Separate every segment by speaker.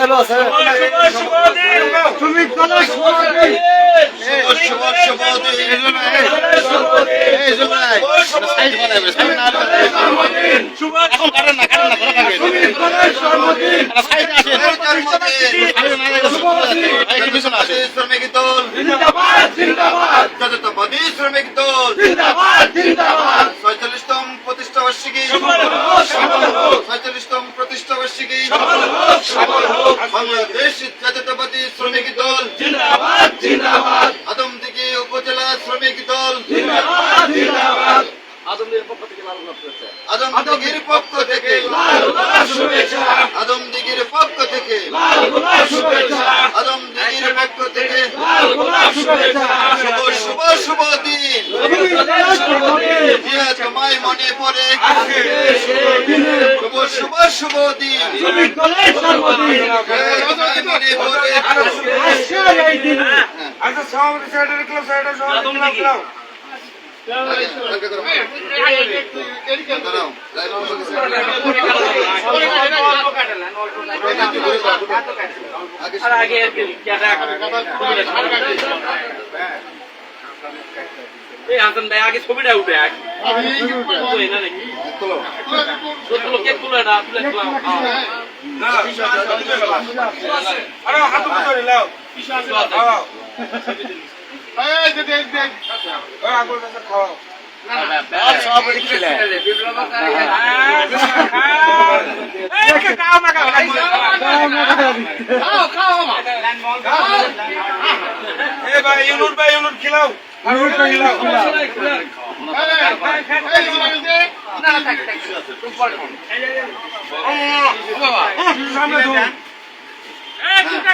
Speaker 1: চালু আছে তুমি
Speaker 2: শ্রমিক দল জাতীয়তাবাদী শ্রমিক দল ৪৬তম প্রতিষ্ঠা বার্ষিকী ৪৬তম প্রতিষ্ঠা বার্ষিকী বাংলাদেশ জাতীয়তাবাদী শ্রমিক দল আদমদীঘি উপজেলা শ্রমিক দল আদমদীঘির পক্ষ থেকে আদমদীঘির পক্ষ থেকে আদমদীঘির পক্ষ থেকে শুভ শুভ দিন তোমায় মনে পড়ে শুভ শুভ দিন মনে পড়ে
Speaker 3: আচ্ছা সভাপতি সাইডে রাখলাম সাইডে সভাপতি রাখলাম
Speaker 4: আগে ছবিটা উঠে
Speaker 1: সভাপতি ছিলেন
Speaker 3: খিলাও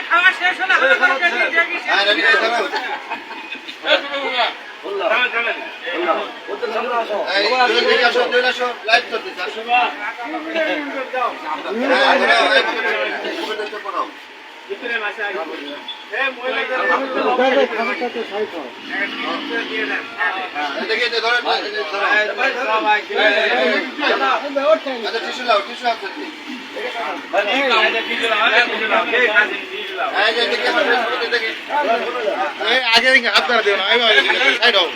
Speaker 4: খাওয়া শেষ হলে
Speaker 1: আগে আপনারা দেবেন সাইড হোক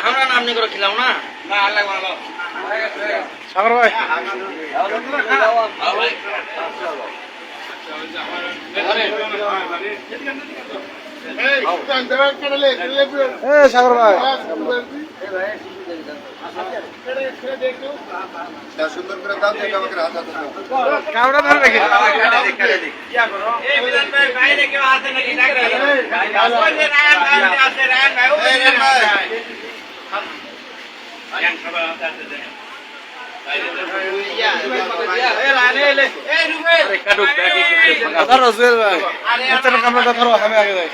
Speaker 4: আমরা নাম নিয়ে করে খেলাম না
Speaker 1: সাগর ভাই সাগর ভাই
Speaker 2: সুন্দর করে দাও আমাকে হাত
Speaker 1: কামড়া ধরে রেখে ধরো জুয়েল ভাই কামড়া ধরো আমি আগে যাই